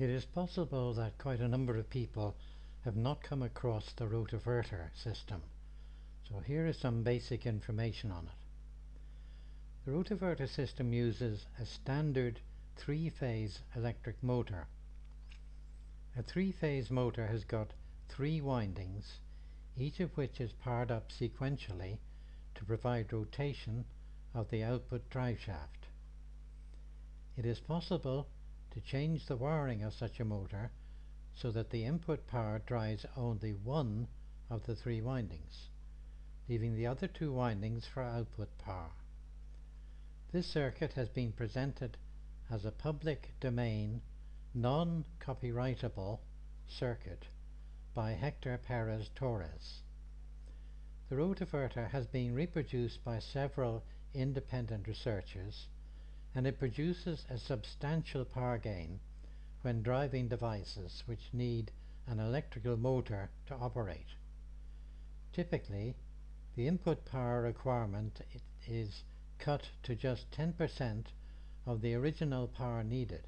It is possible that quite a number of people have not come across the Rotoverter system, so here is some basic information on it. The Rotoverter system uses a standard three-phase electric motor. A three-phase motor has got three windings, each of which is powered up sequentially to provide rotation of the output driveshaft. It is possible to change the wiring of such a motor so that the input power drives only one of the three windings, leaving the other two windings for output power. This circuit has been presented as a public domain, non-copyrightable circuit by Hector Perez Torres. The Rotoverter has been reproduced by several independent researchers, and it produces a substantial power gain when driving devices which need an electrical motor to operate. Typically, the input power requirement is cut to just 10% of the original power needed.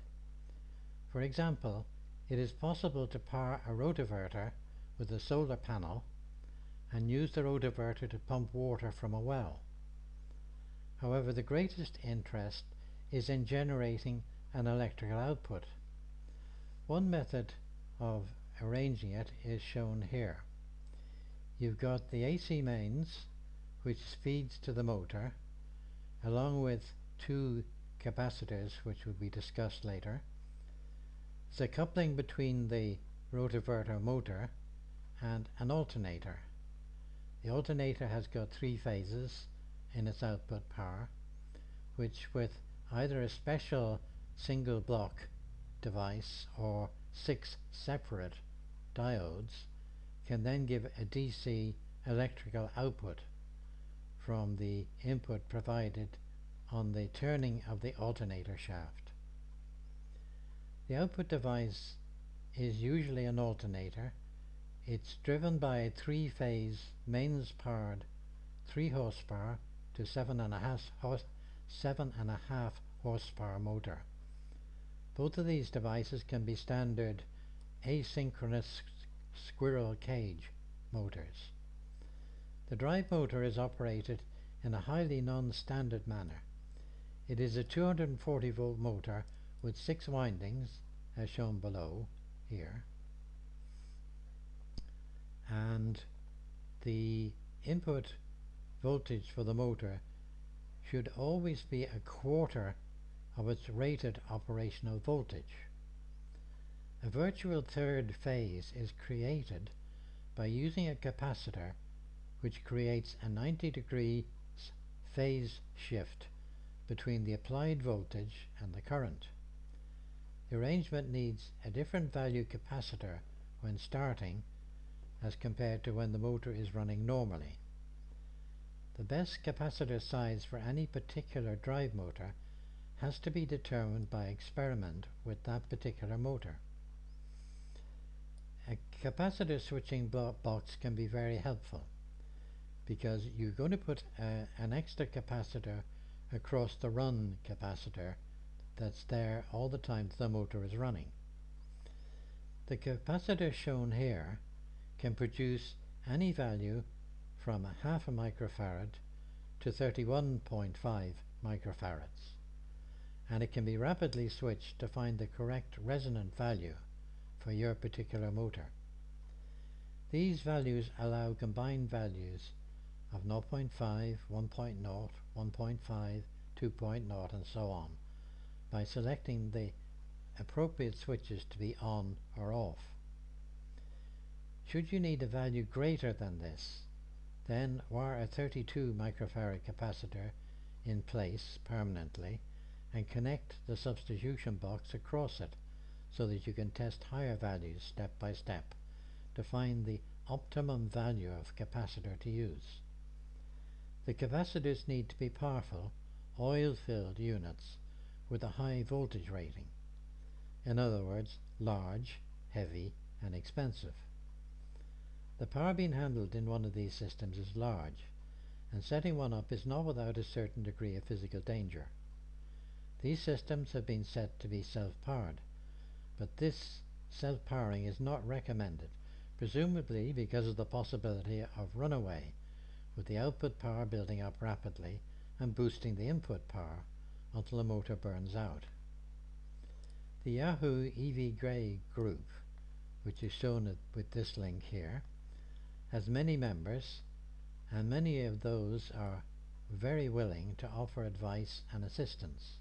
For example, it is possible to power a rotoverter with a solar panel and use the rotoverter to pump water from a well. However, the greatest interest is in generating an electrical output. One method of arranging it is shown here. You've got the AC mains, which feeds to the motor, along with two capacitors, which will be discussed later. There's a coupling between the rotoverter motor and an alternator. The alternator has got three phases in its output power, which with either a special single block device or 6 separate diodes can then give a DC electrical output from the input provided on the turning of the alternator shaft. The output device is usually an alternator. It's driven by a three-phase mains powered 3 horsepower to 7.5 horsepower motor. Both of these devices can be standard asynchronous squirrel cage motors. The drive motor is operated in a highly non-standard manner. It is a 240 volt motor with 6 windings, as shown below here, and the input voltage for the motor should always be a quarter of its rated operational voltage. A virtual third phase is created by using a capacitor which creates a 90-degree phase shift between the applied voltage and the current. The arrangement needs a different value capacitor when starting as compared to when the motor is running normally. The best capacitor size for any particular drive motor has to be determined by experiment with that particular motor. A capacitor switching box can be very helpful because you're going to put an extra capacitor across the run capacitor that's there all the time the motor is running. The capacitor shown here can produce any value from a half a microfarad to 31.5 microfarads, and it can be rapidly switched to find the correct resonant value for your particular motor. These values allow combined values of 0.5, 1.0, 1.5, 2.0 and so on by selecting the appropriate switches to be on or off. Should you need a value greater than this, then wire a 32 microfarad capacitor in place permanently and connect the substitution box across it so that you can test higher values step by step to find the optimum value of capacitor to use. The capacitors need to be powerful, oil-filled units with a high voltage rating. In other words, large, heavy and expensive. The power being handled in one of these systems is large, and setting one up is not without a certain degree of physical danger. These systems have been set to be self-powered, but this self-powering is not recommended, presumably because of the possibility of runaway, with the output power building up rapidly and boosting the input power until the motor burns out. The Yahoo EV Grey group, which is shown with this link here, has many members, and many of those are very willing to offer advice and assistance.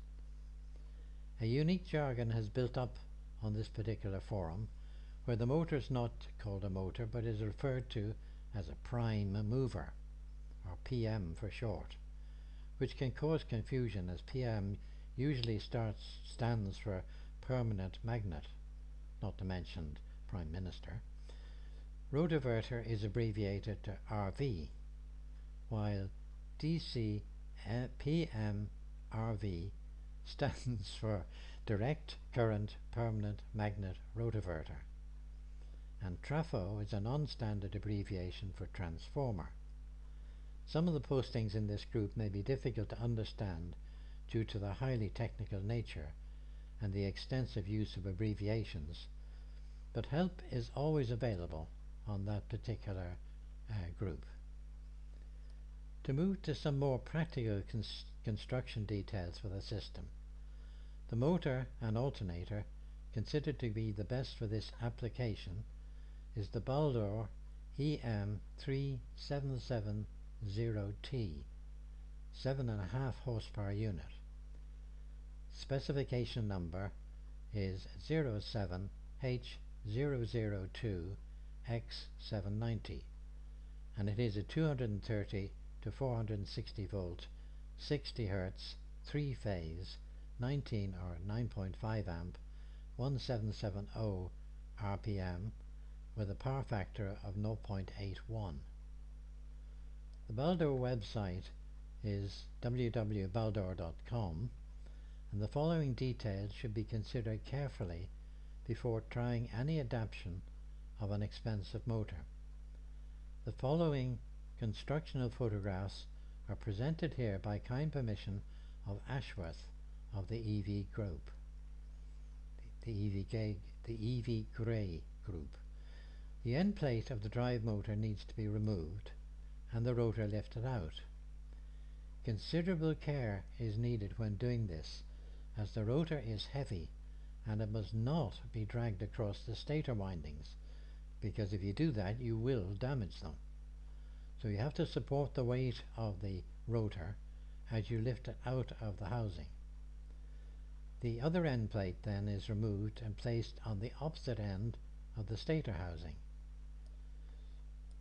A unique jargon has built up on this particular forum, where the motor is not called a motor but is referred to as a prime mover, or PM for short, which can cause confusion as PM usually stands for permanent magnet, not to mention Prime Minister. Rotoverter is abbreviated to RV, while DC PMRV stands for Direct Current Permanent Magnet Rotoverter, and TRAFO is a non-standard abbreviation for transformer. Some of the postings in this group may be difficult to understand due to the highly technical nature and the extensive use of abbreviations, but help is always available on that particular group. To move to some more practical construction details for the system, the motor and alternator considered to be the best for this application is the Baldor EM3770T 7.5 horsepower unit. Specification number is 07H002X790, and it is a 230 to 460 volt 60 Hz 3-phase 19 or 9.5 amp 1770 RPM with a power factor of 0.81. The Baldor website is www.baldor.com, and the following details should be considered carefully before trying any adaptation of an expensive motor. The following constructional photographs are presented here by kind permission of Ashworth of the EV group, the EV Grey group. The end plate of the drive motor needs to be removed and the rotor lifted out. Considerable care is needed when doing this, as the rotor is heavy and it must not be dragged across the stator windings, because if you do that you will damage them. So you have to support the weight of the rotor as you lift it out of the housing. The other end plate then is removed and placed on the opposite end of the stator housing.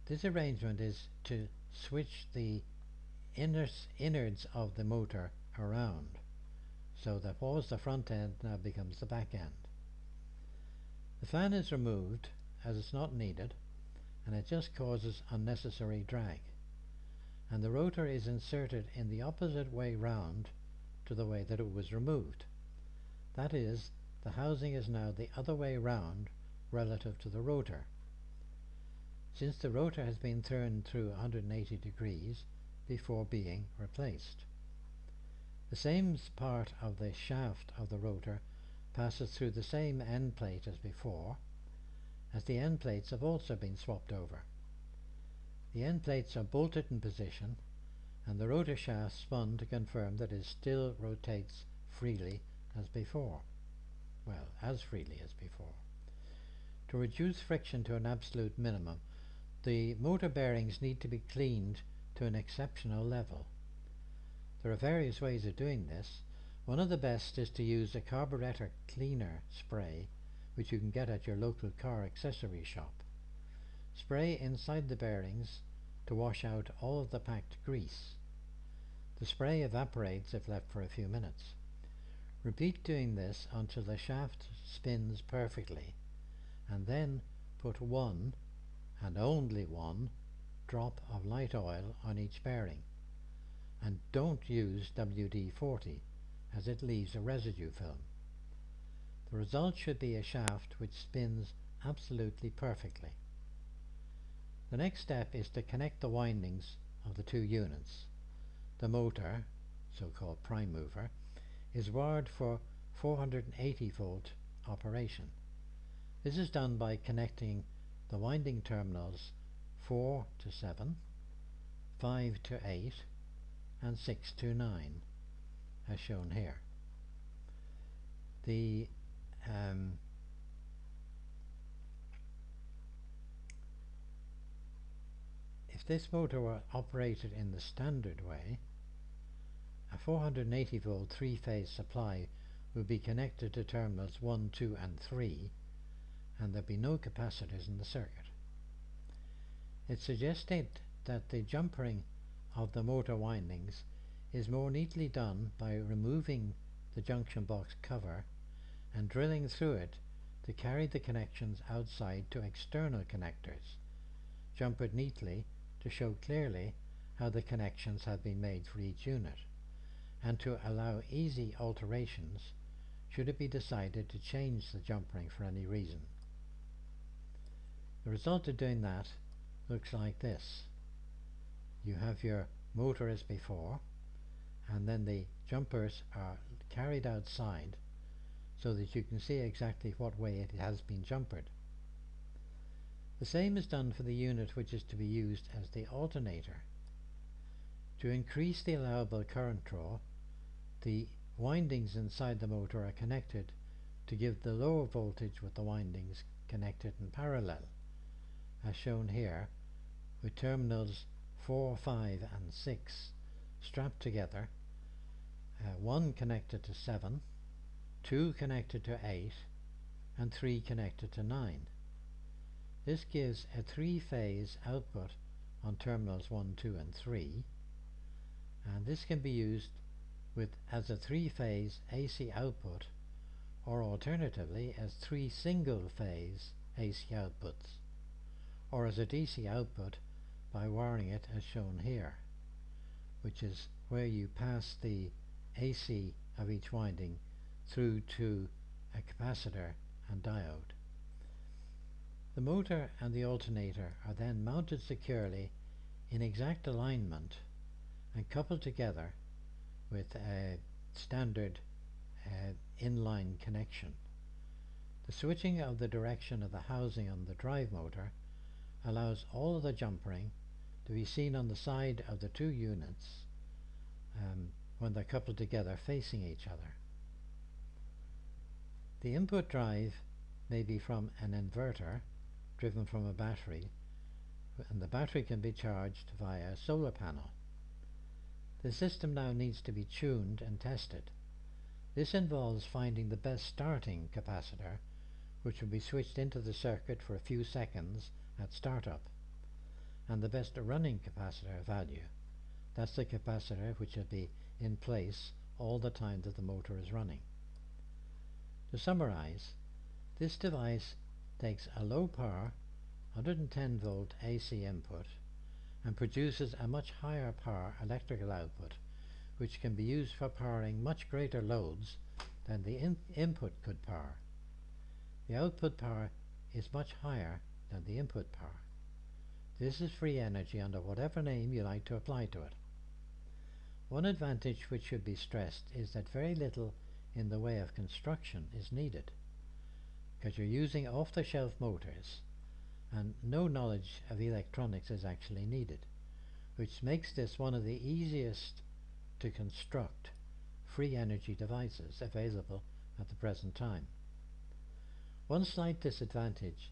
This arrangement is to switch the innards of the motor around, so that what was the front end now becomes the back end. The fan is removed as it's not needed, and it just causes unnecessary drag, and the rotor is inserted in the opposite way round to the way that it was removed. That is, the housing is now the other way round relative to the rotor. Since the rotor has been turned through 180 degrees before being replaced. The same part of the shaft of the rotor passes through the same end plate as before, as the end plates have also been swapped over. The end plates are bolted in position and the rotor shaft spun to confirm that it still rotates freely as before. Well, as freely as before. To reduce friction to an absolute minimum, the motor bearings need to be cleaned to an exceptional level. There are various ways of doing this. One of the best is to use a carburetor cleaner spray, which you can get at your local car accessory shop. Spray inside the bearings to wash out all of the packed grease. The spray evaporates if left for a few minutes. Repeat doing this until the shaft spins perfectly, and then put one, and only one, drop of light oil on each bearing, and don't use WD-40 as it leaves a residue film. The result should be a shaft which spins absolutely perfectly. The next step is to connect the windings of the two units. The motor, so-called prime mover, is wired for 480 volt operation, This is done by connecting the winding terminals 4 to 7, 5 to 8 and 6 to 9 as shown here. If this motor were operated in the standard way, a 480 volt three-phase supply would be connected to terminals 1, 2 and 3, and there'd be no capacitors in the circuit. It's suggested that the jumpering of the motor windings is more neatly done by removing the junction box cover and drilling through it to carry the connections outside to external connectors, jumpered neatly to show clearly how the connections have been made for each unit, and to allow easy alterations should it be decided to change the jumpering for any reason. The result of doing that looks like this. You have your motor as before, and then the jumpers are carried outside so that you can see exactly what way it has been jumpered. The same is done for the unit which is to be used as the alternator. To increase the allowable current draw, the windings inside the motor are connected to give the lower voltage with the windings connected in parallel, as shown here, with terminals 4, 5 and 6 strapped together, 1 connected to 7, 2 connected to 8 and 3 connected to 9. This gives a three-phase output on terminals 1, 2 and 3, and this can be used as a three-phase AC output, or alternatively as 3 single-phase AC outputs, or as a DC output by wiring it as shown here, which is where you pass the AC of each winding through to a capacitor and diode. The motor and the alternator are then mounted securely in exact alignment and coupled together with a standard inline connection. The switching of the direction of the housing on the drive motor allows all of the jumpering to be seen on the side of the two units when they're coupled together facing each other. The input drive may be from an inverter driven from a battery, and the battery can be charged via a solar panel. The system now needs to be tuned and tested. This involves finding the best starting capacitor, which will be switched into the circuit for a few seconds at startup, and the best running capacitor value. That's the capacitor which will be in place all the time that the motor is running. To summarize, this device takes a low power 110 volt AC input and produces a much higher power electrical output, which can be used for powering much greater loads than the input could power. The output power is much higher than the input power. This is free energy under whatever name you like to apply to it. One advantage which should be stressed is that very little in the way of construction is needed, because you're using off-the-shelf motors and no knowledge of electronics is actually needed, which makes this one of the easiest to construct free energy devices available at the present time. One slight disadvantage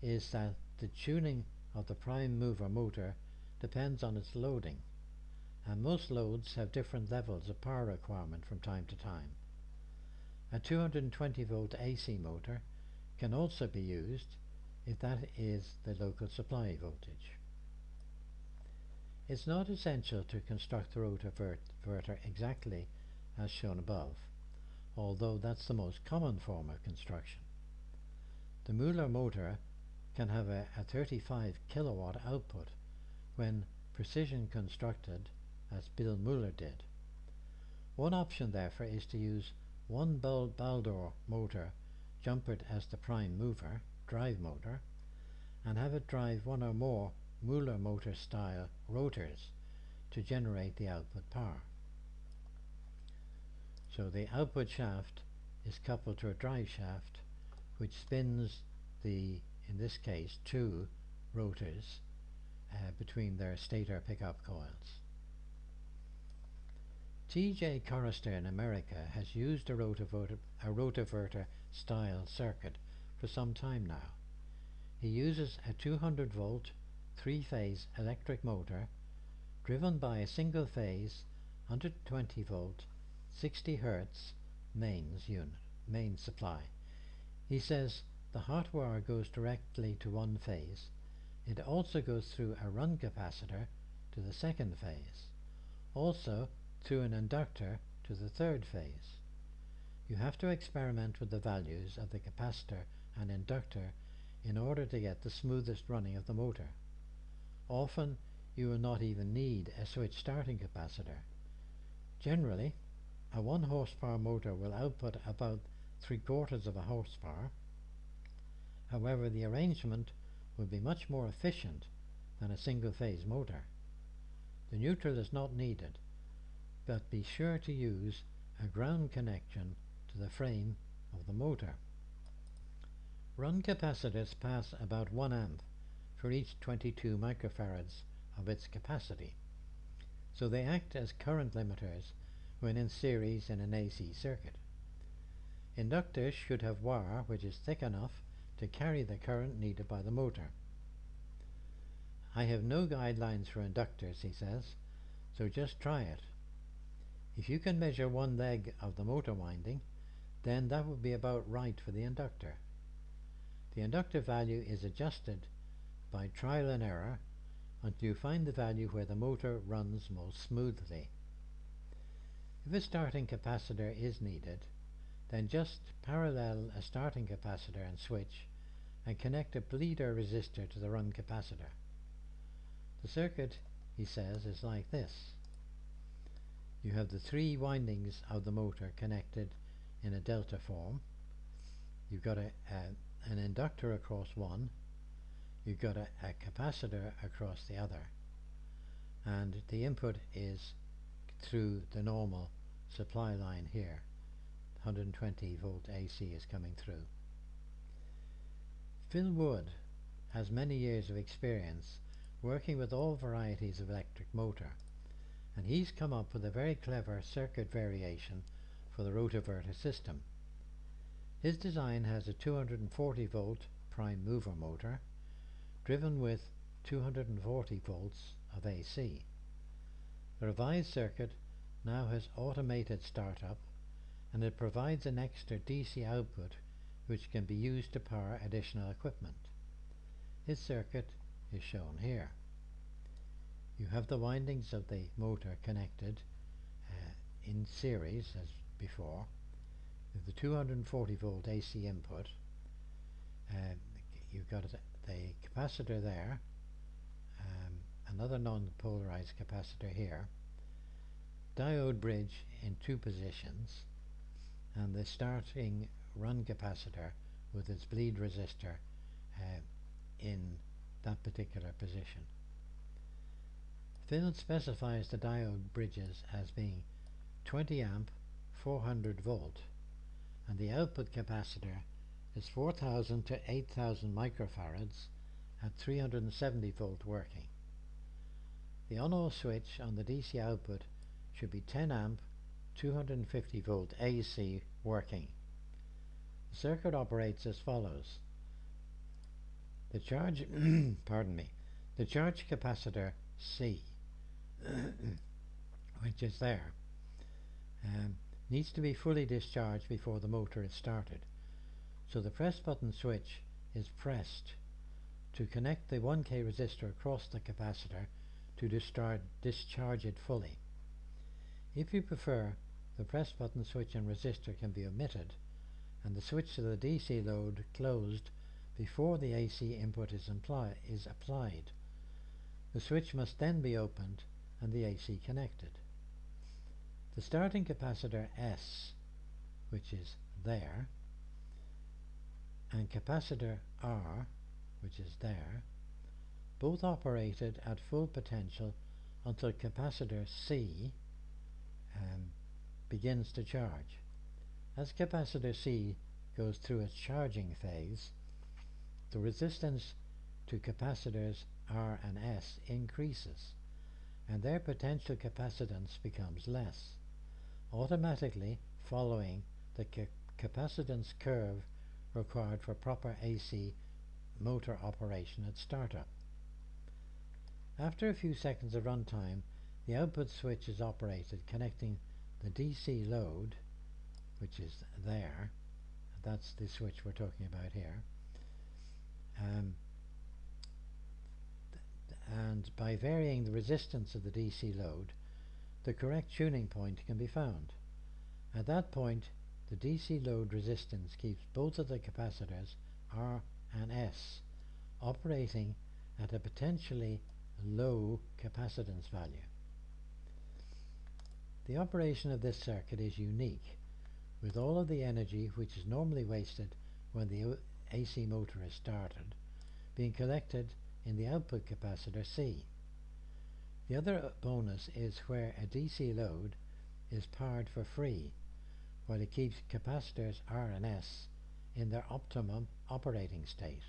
is that the tuning of the prime mover motor depends on its loading, and most loads have different levels of power requirement from time to time. A 220 volt AC motor can also be used if that is the local supply voltage. It's not essential to construct the rotoverter exactly as shown above, although that's the most common form of construction. The Muller motor can have a 35 kilowatt output when precision constructed as Bill Muller did. One option therefore is to use one Baldor motor jumpered as the prime mover, drive motor, and have it drive one or more Muller motor style rotors to generate the output power. So the output shaft is coupled to a drive shaft which spins in this case, two rotors between their stator pickup coils. T.J. Chorister in America has used a rotoverter style circuit for some time now. He uses a 200 volt 3-phase electric motor driven by a single phase 120 volt 60 Hz main supply. He says the hot wire goes directly to one phase. It also goes through a run capacitor to the second phase, also through an inductor to the third phase. You have to experiment with the values of the capacitor and inductor in order to get the smoothest running of the motor. Often you will not even need a switch starting capacitor. Generally, a 1 horsepower motor will output about 3/4 of a horsepower. However, the arrangement will be much more efficient than a single phase motor. The neutral is not needed, but be sure to use a ground connection to the frame of the motor. Run capacitors pass about 1 amp for each 22 microfarads of its capacity, so they act as current limiters when in series in an AC circuit. Inductors should have wire which is thick enough to carry the current needed by the motor. I have no guidelines for inductors, he says, so just try it. If you can measure one leg of the motor winding, then that would be about right for the inductor. The inductor value is adjusted by trial and error until you find the value where the motor runs most smoothly. If a starting capacitor is needed, then just parallel a starting capacitor and switch and connect a bleeder resistor to the run capacitor. The circuit, he says, is like this. You have the 3 windings of the motor connected in a delta form. You've got an inductor across one, you've got a capacitor across the other, and the input is through the normal supply line here. 120 volt AC is coming through. Phil Wood has many years of experience working with all varieties of electric motor, and he's come up with a very clever circuit variation for the Rotoverter system. His design has a 240 volt prime mover motor driven with 240 volts of AC. The revised circuit now has automated startup, and it provides an extra DC output which can be used to power additional equipment. His circuit is shown here. You have the windings of the motor connected in series as before, with the 240 volt AC input. You've got the capacitor there, another non-polarized capacitor here, diode bridge in 2 positions, and the starting run capacitor with its bleed resistor in that particular position. Phil specifies the diode bridges as being 20 amp 400 volt, and the output capacitor is 4000 to 8000 microfarads at 370 volt working. The on-off switch on the DC output should be 10 amp 250 volt AC working. The circuit operates as follows. The charge the charge capacitor C which is there needs to be fully discharged before the motor is started, so the press button switch is pressed to connect the 1K resistor across the capacitor to discharge it fully. If you prefer, the press button switch and resistor can be omitted and the switch to the DC load closed before the AC input is applied. The switch must then be opened and the AC connected. The starting capacitor S, which is there, and capacitor R, which is there, both operated at full potential until capacitor C begins to charge. As capacitor C goes through its charging phase, the resistance to capacitors R and S increases, and their potential capacitance becomes less, automatically following the capacitance curve required for proper AC motor operation at startup. After a few seconds of runtime, the output switch is operated, connecting the DC load, which is there, that's the switch we're talking about here, and by varying the resistance of the DC load, the correct tuning point can be found. At that point, the DC load resistance keeps both of the capacitors R and S operating at a potentially low capacitance value. The operation of this circuit is unique, with all of the energy which is normally wasted when the AC motor is started being collected in the output capacitor C. The other bonus is where a DC load is powered for free, while it keeps capacitors R and S in their optimum operating state.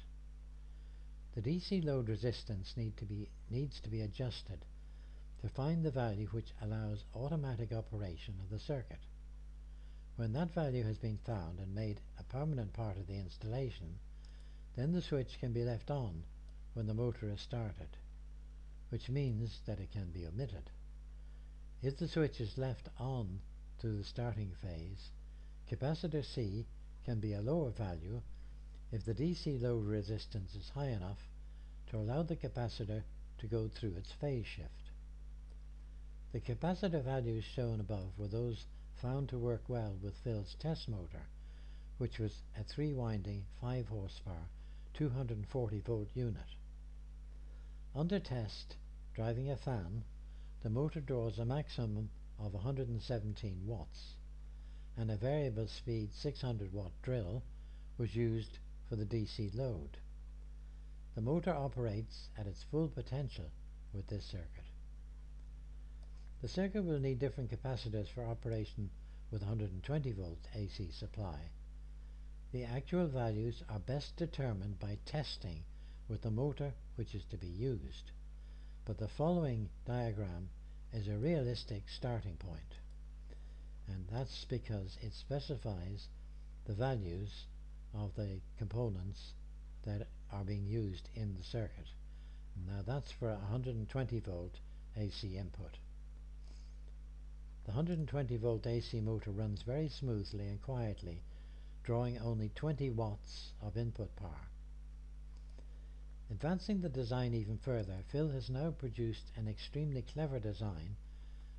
The DC load resistance needs to be adjusted to find the value which allows automatic operation of the circuit. When that value has been found and made a permanent part of the installation, then the switch can be left on when the motor is started, which means that it can be omitted. If the switch is left on through the starting phase, capacitor C can be a lower value if the DC load resistance is high enough to allow the capacitor to go through its phase shift. The capacitor values shown above were those found to work well with Phil's test motor, which was a 3-winding 5 horsepower 240 volt unit. Under test, driving a fan, the motor draws a maximum of 117 watts, and a variable speed 600 watt drill was used for the DC load. The motor operates at its full potential with this circuit. The circuit will need different capacitors for operation with 120 volt AC supply. The actual values are best determined by testing with the motor which is to be used, but the following diagram is a realistic starting point, and that's because it specifies the values of the components that are being used in the circuit. Now that's for a 120 volt AC input. The 120 volt AC motor runs very smoothly and quietly, drawing only 20 watts of input power. Advancing the design even further, Phil has now produced an extremely clever design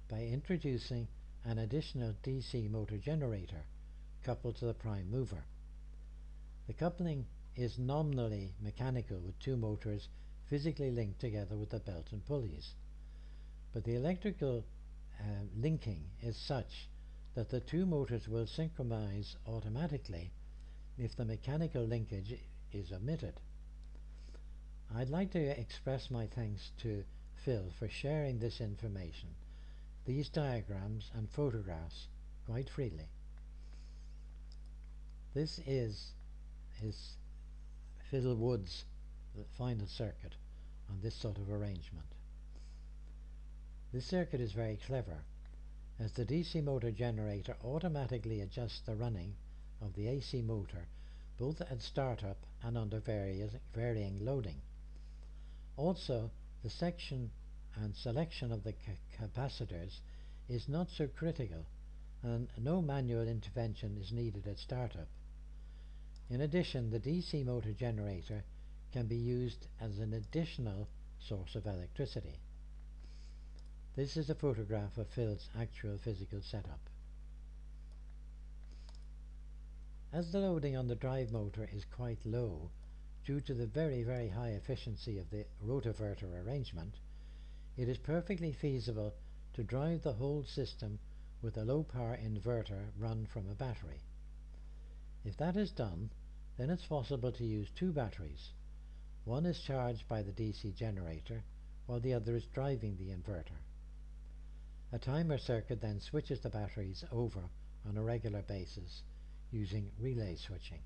by introducing an additional DC motor generator coupled to the prime mover. The coupling is nominally mechanical, with two motors physically linked together with a belt and pulleys, but the electrical linking is such that the two motors will synchronize automatically if the mechanical linkage is omitted. I'd like to express my thanks to Phil for sharing this information, these diagrams and photographs quite freely. This is Phil Wood's final circuit on this sort of arrangement. This circuit is very clever, as the DC motor generator automatically adjusts the running of the AC motor both at startup and under varying loading. Also, the section and selection of the capacitors is not so critical, and no manual intervention is needed at startup. In addition, the DC motor generator can be used as an additional source of electricity. This is a photograph of Phil's actual physical setup. As the loading on the drive motor is quite low due to the very high efficiency of the rotoverter arrangement, it is perfectly feasible to drive the whole system with a low power inverter run from a battery. If that is done, then it's possible to use two batteries. One is charged by the DC generator, while the other is driving the inverter. A timer circuit then switches the batteries over on a regular basis using relay switching.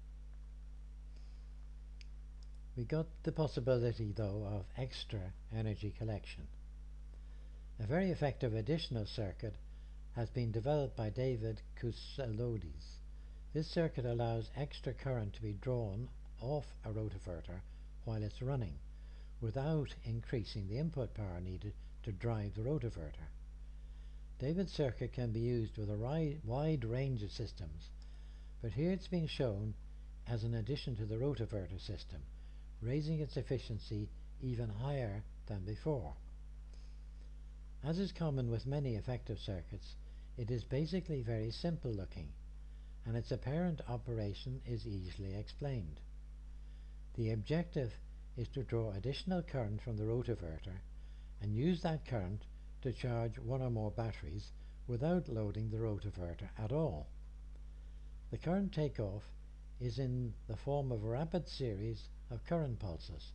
We got the possibility though of extra energy collection. A very effective additional circuit has been developed by David Kousaloudis. This circuit allows extra current to be drawn off a rotoverter while it's running, without increasing the input power needed to drive the rotoverter. David's circuit can be used with a wide range of systems, but here it's being shown as an addition to the rotoverter system, raising its efficiency even higher than before. As is common with many effective circuits, it is basically very simple looking, and its apparent operation is easily explained. The objective is to draw additional current from the rotoverter and use that current to charge one or more batteries without loading the rotoverter at all. The current takeoff is in the form of a rapid series of current pulses,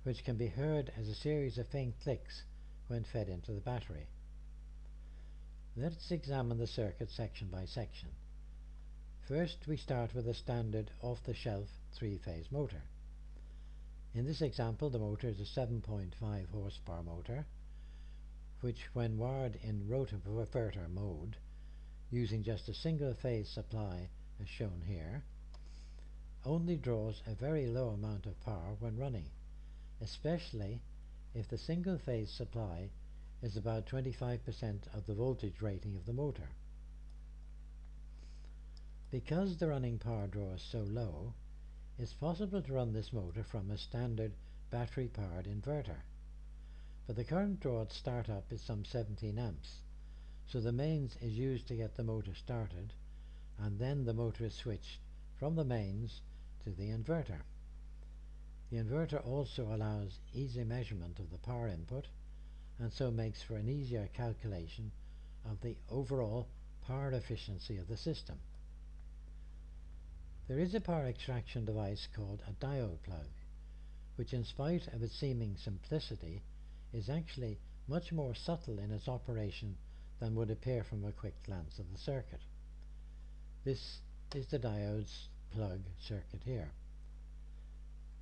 which can be heard as a series of faint clicks when fed into the battery. Let's examine the circuit section by section. First, we start with a standard off-the-shelf three-phase motor. In this example, the motor is a 7.5 horsepower motor, which when wired in rotoverter mode, using just a single phase supply as shown here, only draws a very low amount of power when running, especially if the single phase supply is about 25% of the voltage rating of the motor. Because the running power draw is so low, it's possible to run this motor from a standard battery-powered inverter, but the current draw at startup is some 17 amps, so the mains is used to get the motor started, and then the motor is switched from the mains to the inverter. The inverter also allows easy measurement of the power input, and so makes for an easier calculation of the overall power efficiency of the system. There is a power extraction device called a diode plug, which in spite of its seeming simplicity is actually much more subtle in its operation than would appear from a quick glance of the circuit. This is the diode's plug circuit here.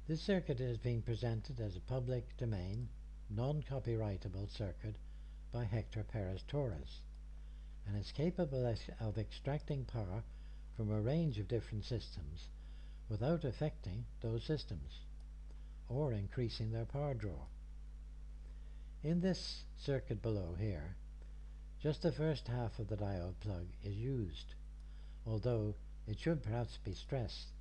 This circuit is being presented as a public domain, non-copyrightable circuit by Hector Perez Torres, and is capable of extracting power from a range of different systems without affecting those systems or increasing their power draw. In this circuit below here, just the first half of the diode plug is used, although it should perhaps be stressed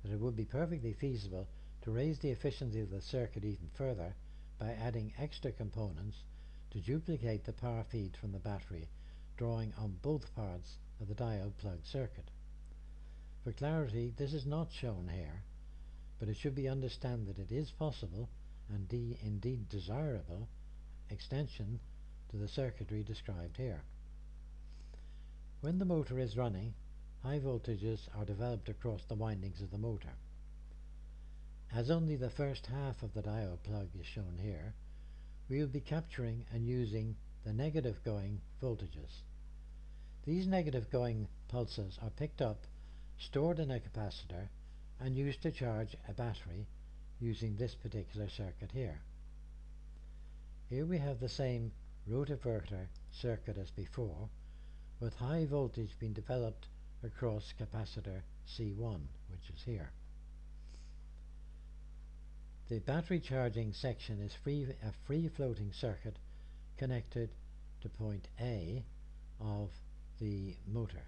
that it would be perfectly feasible to raise the efficiency of the circuit even further by adding extra components to duplicate the power feed from the battery, drawing on both parts of the diode plug circuit. For clarity, this is not shown here, but it should be understood that it is possible, and indeed desirable, extension to the circuitry described here. When the motor is running, high voltages are developed across the windings of the motor. As only the first half of the diode plug is shown here, we will be capturing and using the negative going voltages. These negative going pulses are picked up, stored in a capacitor, and used to charge a battery using this particular circuit here. Here we have the same rotoverter circuit as before, with high voltage being developed across capacitor C1, which is here. The battery charging section is a free-floating circuit connected to point A of the motor.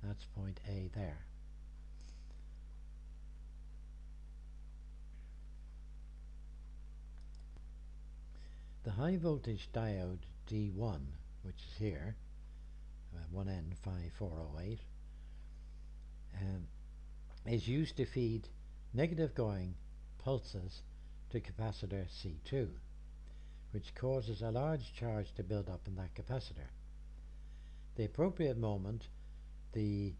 That's point A there. The high voltage diode D1, which is here, 1N5408, is used to feed negative going pulses to capacitor C2, which causes a large charge to build up in that capacitor. The appropriate moment the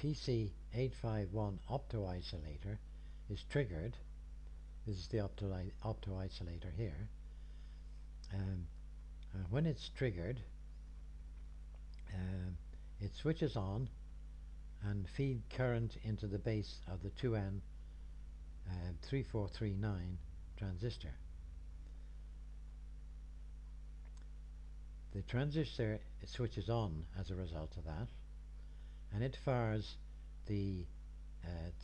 PC851 opto-isolator is triggered. This is the opto-isolator here. When it's triggered, it switches on and feed current into the base of the 2N 3439 transistor. The transistor switches on as a result of that, and it fires the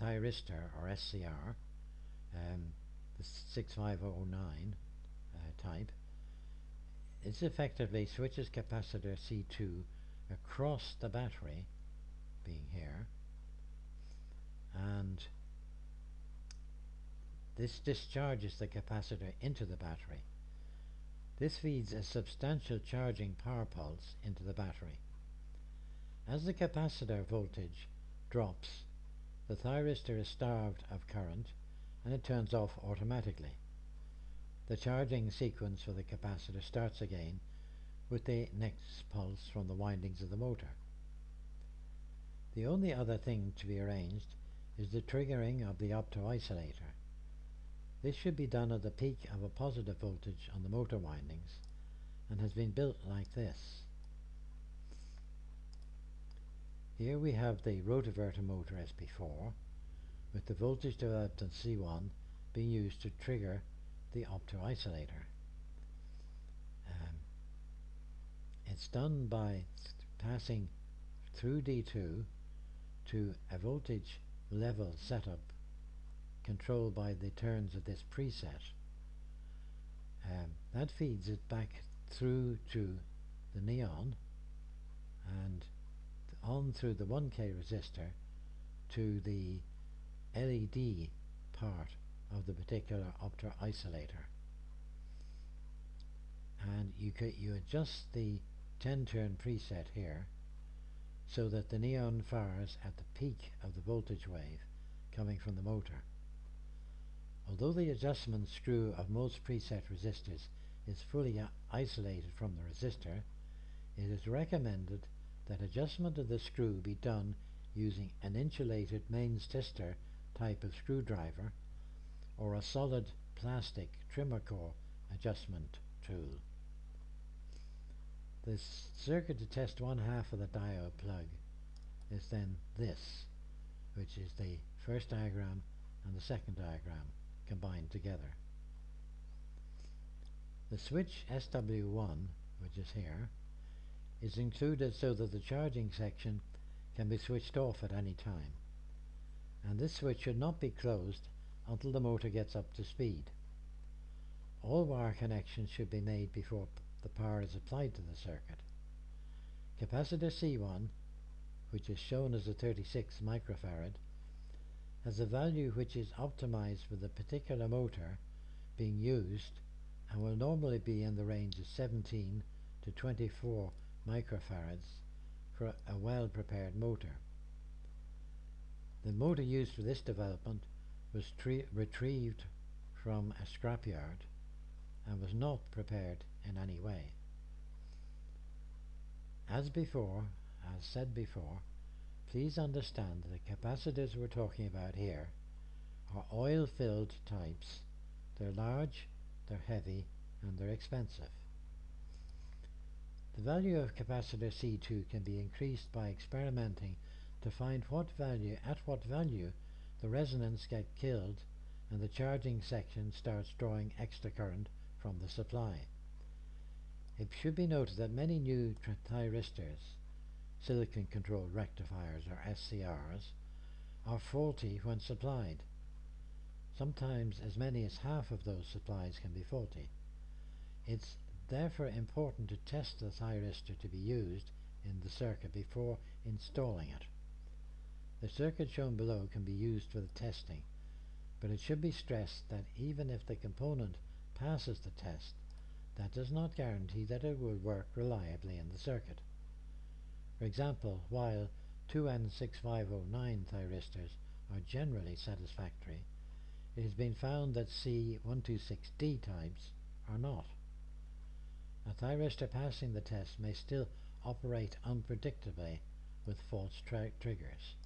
thyristor or SCR, the 6509 type. It effectively switches capacitor C2 across the battery, being here, and this discharges the capacitor into the battery. This feeds a substantial charging power pulse into the battery. As the capacitor voltage drops, the thyristor is starved of current and it turns off automatically. The charging sequence for the capacitor starts again with the next pulse from the windings of the motor. The only other thing to be arranged is the triggering of the opto-isolator. This should be done at the peak of a positive voltage on the motor windings and has been built like this. Here we have the rotoverter motor as before, with the voltage developed on C1 being used to trigger the opto-isolator. It's done by passing through D2 to a voltage level setup controlled by the turns of this preset. That feeds it back through to the neon and on through the 1K resistor to the LED part of the particular opto-isolator. And you adjust the 10-turn preset here so that the neon fires at the peak of the voltage wave coming from the motor. Although the adjustment screw of most preset resistors is fully isolated from the resistor, it is recommended that adjustment of the screw be done using an insulated mains tester type of screwdriver or a solid plastic trimmer core adjustment tool. The circuit to test one half of the diode plug is then this, which is the first diagram and the second diagram combined together. The switch SW1, which is here, is included so that the charging section can be switched off at any time, and this switch should not be closed until the motor gets up to speed. All wire connections should be made before the power is applied to the circuit. Capacitor C1, which is shown as a 36 microfarad, has a value which is optimized for the particular motor being used and will normally be in the range of 17 to 24 microfarads for a well-prepared motor. The motor used for this development was retrieved from a scrapyard and was not prepared in any way. As said before, please understand that the capacitors we're talking about here are oil-filled types. They're large, they're heavy, and they're expensive. The value of capacitor C2 can be increased by experimenting to find at what value the resonance gets killed and the charging section starts drawing extra current from the supply. It should be noted that many new thyristors, silicon controlled rectifiers or SCRs, are faulty when supplied. Sometimes as many as half of those supplies can be faulty. It's therefore important to test the thyristor to be used in the circuit before installing it. The circuit shown below can be used for the testing, but it should be stressed that even if the component passes the test, that does not guarantee that it will work reliably in the circuit. For example, while 2N6509 thyristors are generally satisfactory, it has been found that C126D types are not. A thyristor passing the test may still operate unpredictably with false triggers.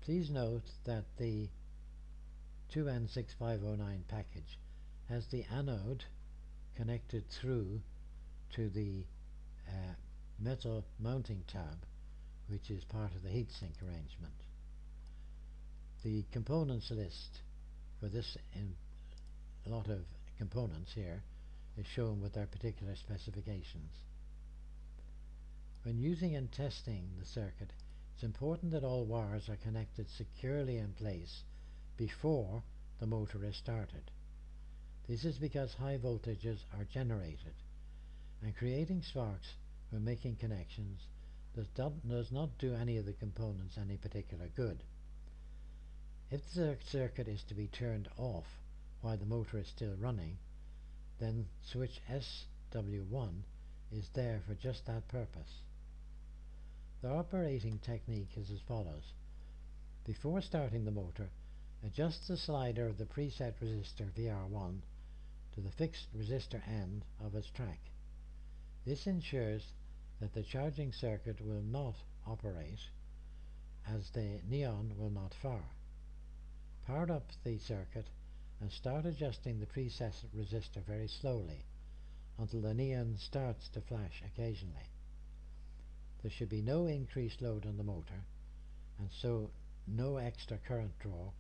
Please note that the 2N6509 package has the anode connected through to the metal mounting tab, which is part of the heatsink arrangement. the components list for this lot of components here is shown with their particular specifications. When using and testing the circuit, it's important that all wires are connected securely in place before the motor is started. This is because high voltages are generated, and creating sparks when making connections does not do any of the components any particular good. If the circuit is to be turned off while the motor is still running, then switch SW1 is there for just that purpose. The operating technique is as follows. Before starting the motor, adjust the slider of the preset resistor VR1 to the fixed resistor end of its track. This ensures that the charging circuit will not operate, as the neon will not fire. Power up the circuit and start adjusting the preset resistor very slowly until the neon starts to flash occasionally. There should be no increased load on the motor, and so no extra current draw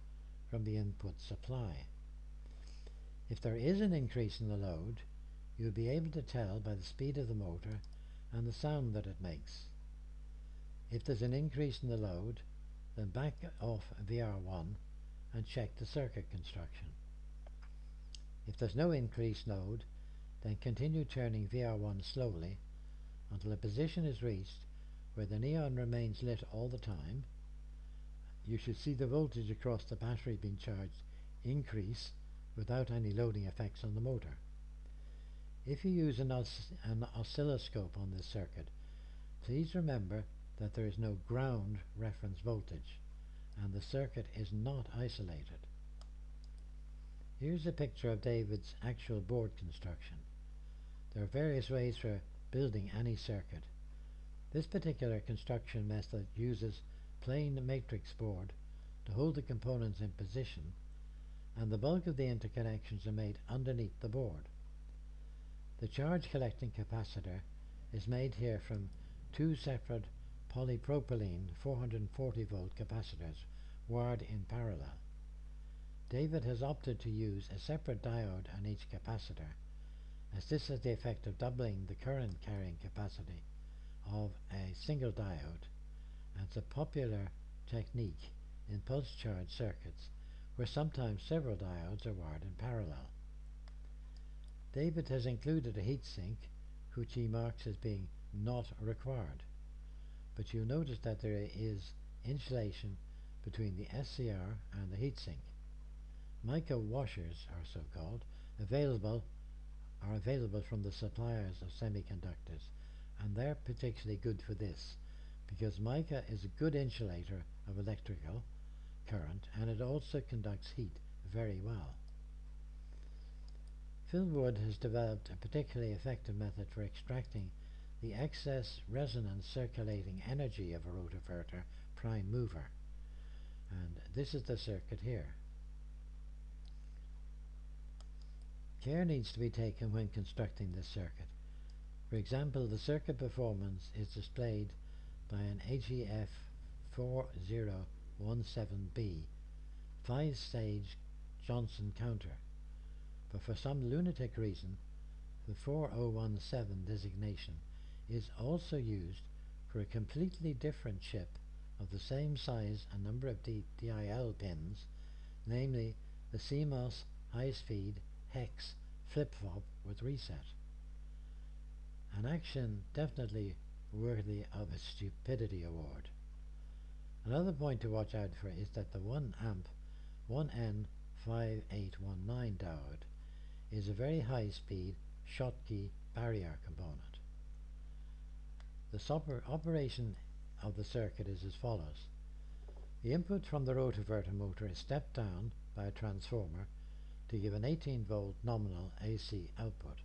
from the input supply. If there is an increase in the load, you'll be able to tell by the speed of the motor and the sound that it makes. If there's an increase in the load, then back off VR1 and check the circuit construction. If there's no increased load, then continue turning VR1 slowly until a position is reached where the neon remains lit all the time. You should see the voltage across the battery being charged increase without any loading effects on the motor. If you use an oscilloscope on this circuit, please remember that there is no ground reference voltage and the circuit is not isolated. Here's a picture of David's actual board construction. There are various ways for building any circuit. This particular construction method uses plain matrix board to hold the components in position, and the bulk of the interconnections are made underneath the board. The charge collecting capacitor is made here from two separate polypropylene 440 volt capacitors wired in parallel. David has opted to use a separate diode on each capacitor, as this has the effect of doubling the current carrying capacity of a single diode, and it's a popular technique in pulse charge circuits where sometimes several diodes are wired in parallel. David has included a heatsink, which he marks as being not required, but you'll notice that there is insulation between the SCR and the heatsink. Mica washers are so called, are available from the suppliers of semiconductors, and they're particularly good for this because mica is a good insulator of electrical current, and it also conducts heat very well. Phil Wood has developed a particularly effective method for extracting the excess resonance circulating energy of a rotoverter prime mover, and this is the circuit here. Care needs to be taken when constructing this circuit. For example, the circuit performance is displayed by an AGF 4017B 5-stage Johnson counter, but for some lunatic reason the 4017 designation is also used for a completely different chip of the same size and number of DIL pins, namely the CMOS high-speed hex flip-flop with reset. An action definitely worthy of a stupidity award. Another point to watch out for is that the 1 amp 1N5819 diode is a very high speed Schottky barrier component. The operation of the circuit is as follows. The input from the rotoverter motor is stepped down by a transformer to give an 18 volt nominal AC output,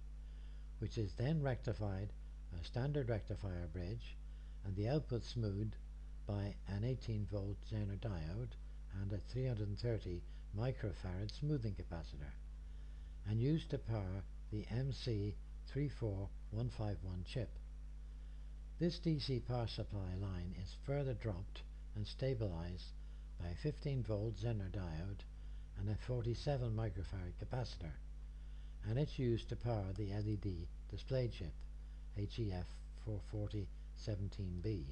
which is then rectified by a standard rectifier bridge and the output smoothed by an 18 volt Zener diode and a 330 microfarad smoothing capacitor, and used to power the MC34151 chip. This DC power supply line is further dropped and stabilized by a 15 volt Zener diode and a 47 microfarad capacitor, and it's used to power the LED display chip HEF 44017B.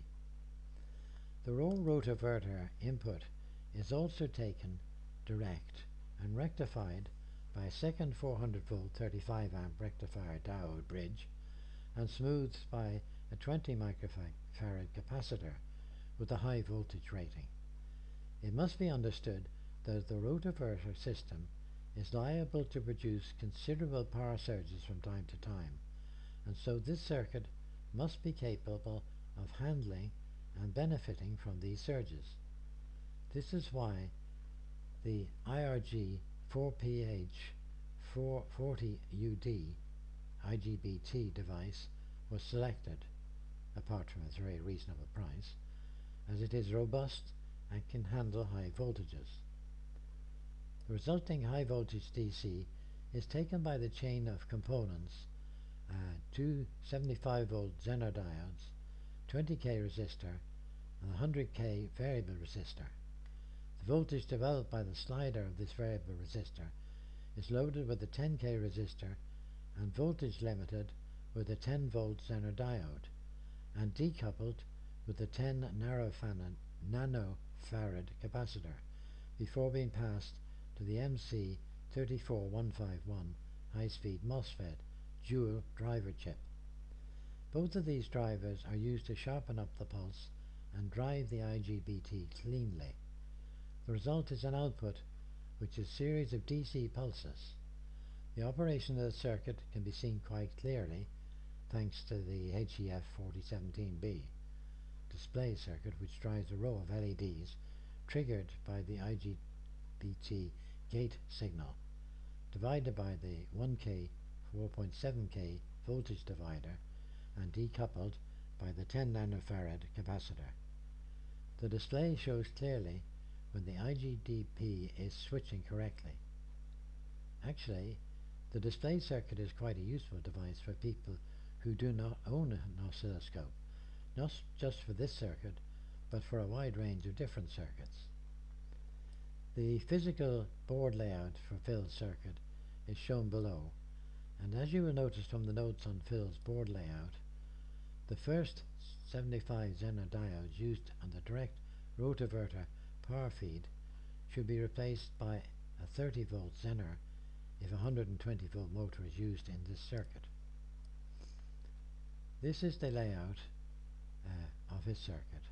The raw rotoverter input is also taken direct and rectified by a second 400 volt 35 amp rectifier diode bridge and smoothed by a 20 microfarad capacitor with a high voltage rating. It must be understood that the rotoverter system is liable to produce considerable power surges from time to time, and so this circuit must be capable of handling and benefiting from these surges. This is why the IRG 4PH 440UD IGBT device was selected, apart from its very reasonable price, as it is robust and can handle high voltages. The resulting high voltage DC is taken by the chain of components, two 75 volt Zener diodes, 20k resistor and 100k variable resistor. The voltage developed by the slider of this variable resistor is loaded with a 10k resistor and voltage limited with a 10 volt Zener diode and decoupled with a 10 nanofarad capacitor before being passed to the MC34151 high-speed MOSFET dual driver chip. Both of these drivers are used to sharpen up the pulse and drive the IGBT cleanly. The result is an output which is a series of DC pulses. The operation of the circuit can be seen quite clearly thanks to the HEF 4017B display circuit, which drives a row of LEDs triggered by the IGBT gate signal, divided by the 1K 4.7K voltage divider and decoupled by the 10 nanofarad capacitor. The display shows clearly when the IGBT is switching correctly. Actually, the display circuit is quite a useful device for people who do not own an oscilloscope, not just for this circuit, but for a wide range of different circuits. The physical board layout for Phil's circuit is shown below, and as you will notice from the notes on Phil's board layout, the first 75 Zener diodes used on the direct rotoverter power feed should be replaced by a 30 volt Zener if a 120 volt motor is used in this circuit. This is the layout of his circuit,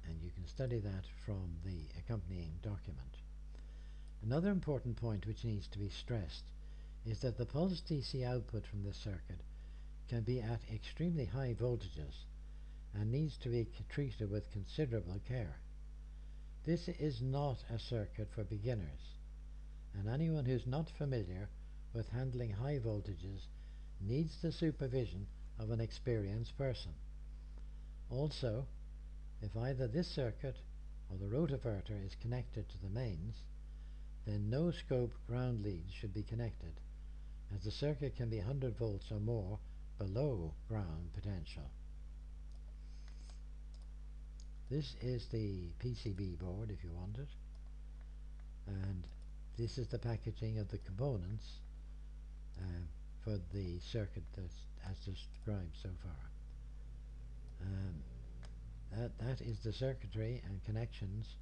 and you can study that from the accompanying document. Another important point which needs to be stressed is that the pulse DC output from this circuit can be at extremely high voltages and needs to be treated with considerable care. This is not a circuit for beginners, and anyone who's not familiar with handling high voltages needs the supervision of an experienced person. Also, if either this circuit or the rotoverter is connected to the mains, then no scope ground leads should be connected, as the circuit can be 100 volts or more below ground potential. This is the PCB board if you want it, and this is the packaging of the components for the circuit that's as described so far. That is the circuitry and connections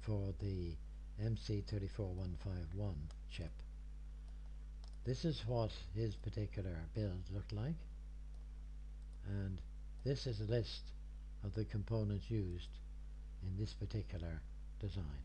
for the MC34151 chip. This is what his particular build looked like, and this is a list of the components used in this particular design.